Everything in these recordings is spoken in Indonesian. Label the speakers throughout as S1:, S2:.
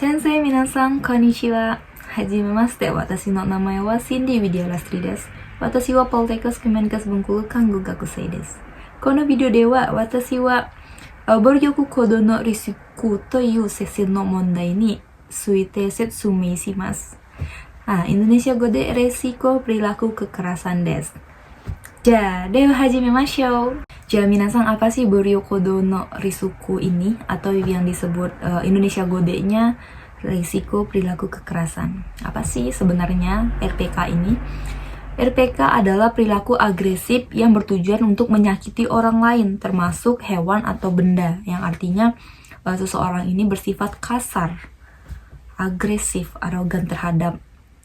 S1: Sensei minasan konnichiwa. Hajimemashite, watashi no namae wa Cindy Widyalastri desu. Watashi wa Poltekkes Kemenkes Bengkulu Kango Gakusei desu. Kono video de wa watashi wa Boryoku Kodo no Risiku to iu seisen no mondai ni suite setsumei shimasu. Indonesia語で resiko perilaku kekerasan desu. Jadi, hajimemashou. Jadi, minasan, apa sih Boryokodo no Risuku ini? Atau yang disebut Indonesia Gode-nya risiko perilaku kekerasan. Apa sih sebenarnya RPK ini? RPK adalah perilaku agresif yang bertujuan untuk menyakiti orang lain, termasuk hewan atau benda, yang artinya seseorang ini bersifat kasar, agresif, arogan terhadap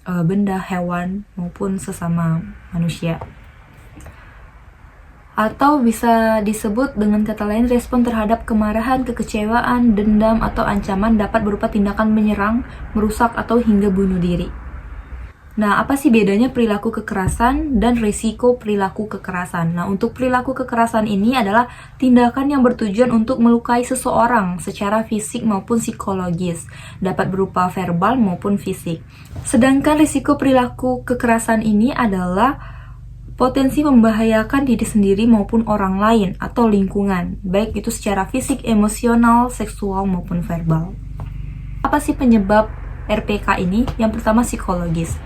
S1: benda, hewan, maupun sesama manusia. Atau bisa disebut dengan kata lain, respon terhadap kemarahan, kekecewaan, dendam, atau ancaman dapat berupa tindakan menyerang, merusak, atau hingga bunuh diri. Nah, apa sih bedanya perilaku kekerasan dan risiko perilaku kekerasan? Nah, untuk perilaku kekerasan ini adalah tindakan yang bertujuan untuk melukai seseorang secara fisik maupun psikologis, dapat berupa verbal maupun fisik. Sedangkan risiko perilaku kekerasan ini adalah potensi membahayakan diri sendiri maupun orang lain atau lingkungan, baik itu secara fisik, emosional, seksual, maupun verbal. Apa sih penyebab RPK ini? Yang pertama, psikologis.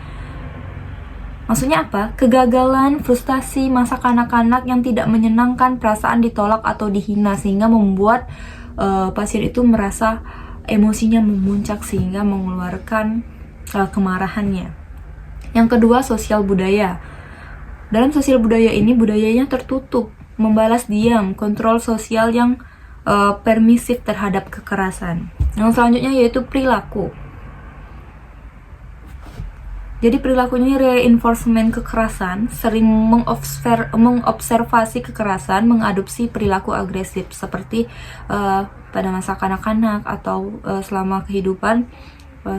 S1: Maksudnya apa? Kegagalan, frustasi masa kanak-kanak yang tidak menyenangkan, perasaan ditolak atau dihina, sehingga membuat pasien itu merasa emosinya memuncak sehingga mengeluarkan kemarahannya. Yang kedua, sosial budaya. Dalam sosial budaya ini, budayanya tertutup, membalas diam, kontrol sosial yang permisif terhadap kekerasan. Yang selanjutnya yaitu perilaku. Jadi perilakunya reinforcement kekerasan, sering mengobservasi kekerasan, mengadopsi perilaku agresif seperti pada masa kanak-kanak atau selama kehidupan,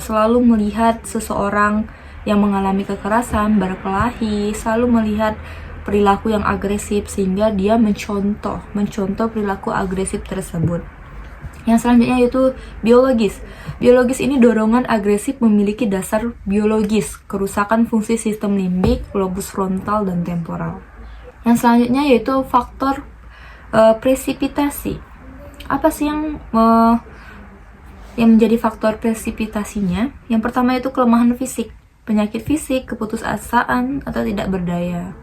S1: selalu melihat seseorang yang mengalami kekerasan, berkelahi, selalu melihat perilaku yang agresif sehingga dia mencontoh perilaku agresif tersebut. Yang selanjutnya yaitu biologis. Biologis ini dorongan agresif memiliki dasar biologis, kerusakan fungsi sistem limbik, lobus frontal, dan temporal. Yang selanjutnya yaitu faktor presipitasi. Apa sih yang menjadi faktor presipitasinya? Yang pertama yaitu kelemahan fisik, penyakit fisik, keputusasaan, atau tidak berdaya.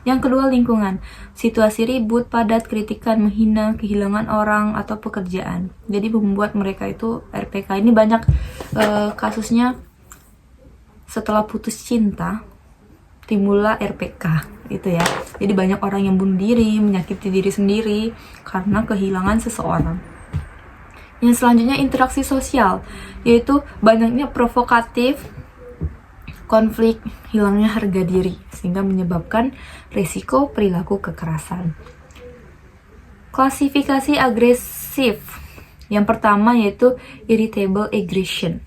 S1: Yang kedua, lingkungan. Situasi ribut, padat, kritikan, menghina, kehilangan orang, atau pekerjaan. Jadi membuat mereka itu RPK. Ini banyak kasusnya setelah putus cinta, timbullah RPK. Itu ya. Jadi banyak orang yang bunuh diri, menyakiti diri sendiri, karena kehilangan seseorang. Yang selanjutnya, interaksi sosial. Yaitu banyaknya provokatif, konflik, hilangnya harga diri, sehingga menyebabkan risiko perilaku kekerasan. Klasifikasi agresif. Yang pertama yaitu irritable aggression.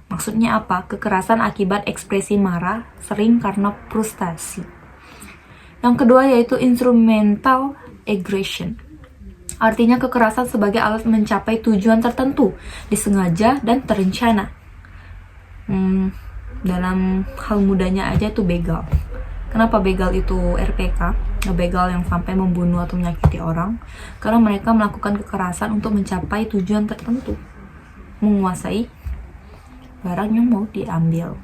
S1: Maksudnya apa? Kekerasan akibat ekspresi marah, sering karena frustasi. Yang kedua yaitu instrumental aggression. Artinya kekerasan sebagai alat mencapai tujuan tertentu, disengaja dan terencana. Dalam hal mudahnya aja itu begal. Kenapa begal itu RPK? Begal yang sampai membunuh atau menyakiti orang, karena mereka melakukan kekerasan untuk mencapai tujuan tertentu, menguasai barang yang mau diambil.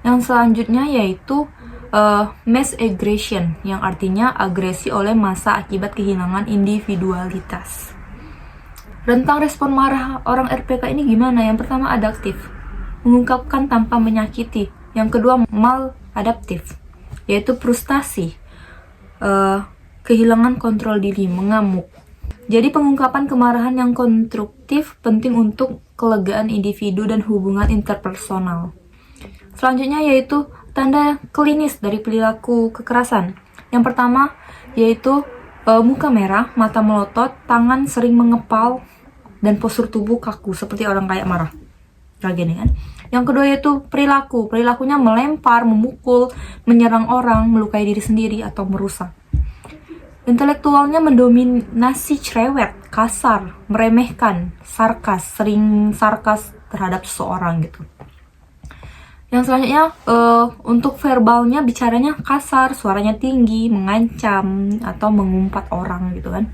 S1: Yang selanjutnya yaitu mass aggression, yang artinya agresi oleh massa akibat kehilangan individualitas. Rentang respon marah orang RPK ini gimana? Yang pertama, adaptif, mengungkapkan tanpa menyakiti. Yang kedua, maladaptif, yaitu frustasi, kehilangan kontrol diri, mengamuk. Jadi pengungkapan kemarahan yang konstruktif penting untuk kelegaan individu dan hubungan interpersonal. Selanjutnya yaitu tanda klinis dari perilaku kekerasan. Yang pertama yaitu muka merah, mata melotot, tangan sering mengepal, dan postur tubuh kaku seperti orang kayak marah. Kayak gini kan. Yang kedua yaitu perilakunya melempar, memukul, menyerang orang, melukai diri sendiri, atau merusak. Intelektualnya mendominasi cerewet, kasar, meremehkan, sarkas, sering sarkas terhadap seseorang gitu. Yang selanjutnya, untuk verbalnya bicaranya kasar, suaranya tinggi, mengancam, atau mengumpat orang gitu kan.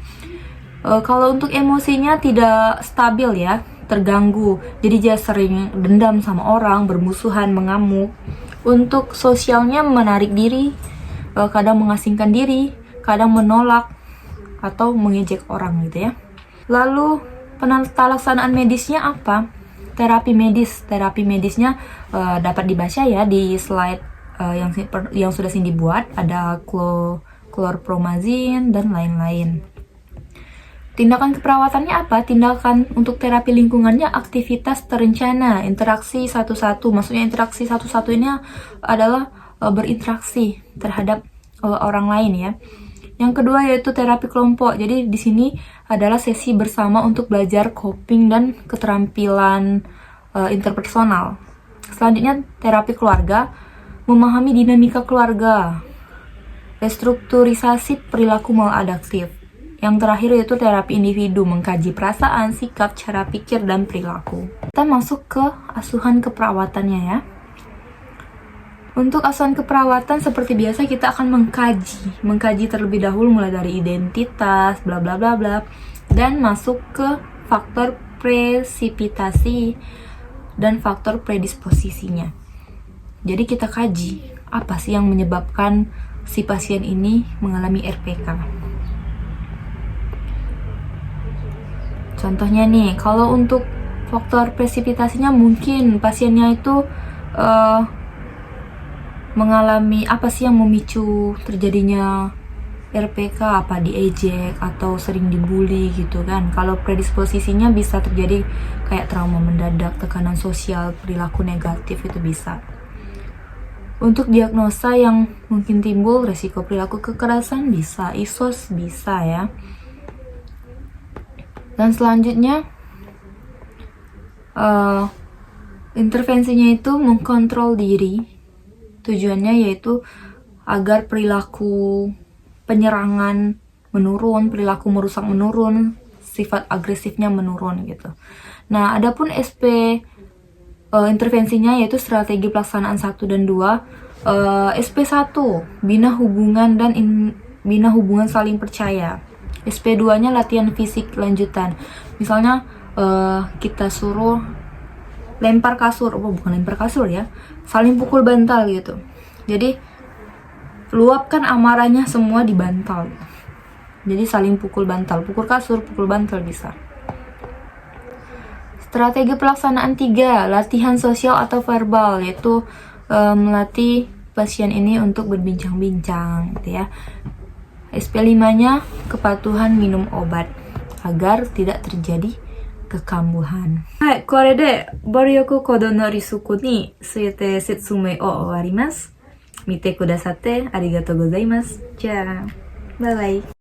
S1: Kalau untuk emosinya tidak stabil ya, terganggu. Jadi dia sering dendam sama orang, bermusuhan, mengamuk. Untuk sosialnya menarik diri, kadang mengasingkan diri, kadang menolak, atau mengejek orang gitu ya. Lalu penata laksanaan medisnya apa? Terapi medis. Terapi medisnya dapat dibaca ya di slide yang sudah Cindy buat. Ada chlorpromazine dan lain-lain. Tindakan keperawatannya apa? Tindakan untuk terapi lingkungannya aktivitas terencana, interaksi satu-satu. Maksudnya interaksi satu-satu ini adalah berinteraksi terhadap orang lain ya. Yang kedua yaitu terapi kelompok. Jadi di sini adalah sesi bersama untuk belajar coping dan keterampilan interpersonal. Selanjutnya terapi keluarga, memahami dinamika keluarga, restrukturisasi perilaku maladaptif. Yang terakhir yaitu terapi individu, mengkaji perasaan, sikap, cara pikir, dan perilaku. Kita masuk ke asuhan keperawatannya ya. Untuk asuhan keperawatan seperti biasa kita akan mengkaji terlebih dahulu mulai dari identitas, bla bla bla bla, dan masuk ke faktor presipitasi dan faktor predisposisinya. Jadi kita kaji apa sih yang menyebabkan si pasien ini mengalami RPK. Contohnya nih, kalau untuk faktor presipitasinya mungkin pasiennya itu mengalami apa sih yang memicu terjadinya RPK, apa diejek atau sering dibully gitu kan. Kalau predisposisinya bisa terjadi kayak trauma mendadak, tekanan sosial, perilaku negatif itu bisa. Untuk diagnosa yang mungkin timbul, resiko perilaku kekerasan bisa, ISOS bisa ya. Dan selanjutnya intervensinya itu mengkontrol diri. Tujuannya yaitu agar perilaku penyerangan menurun, perilaku merusak menurun, sifat agresifnya menurun gitu. Nah, adapun intervensinya yaitu strategi pelaksanaan 1 dan 2. SP1, bina hubungan dan bina hubungan saling percaya. SP2-nya latihan fisik lanjutan. Misalnya kita suruh lempar kasur, bukan lempar kasur ya, saling pukul bantal gitu. Jadi luapkan amarahnya semua di bantal. Jadi saling pukul bantal, pukul kasur, pukul bantal bisa. Strategi pelaksanaan 3, latihan sosial atau verbal, yaitu melatih pasien ini untuk berbincang-bincang gitu ya. SP5-nya kepatuhan minum obat agar tidak terjadi kekambuhan. Hai, これで暴力行動のリスクについて説明を終わります。見てくださってありがとうございます。じゃあ、バイバイ。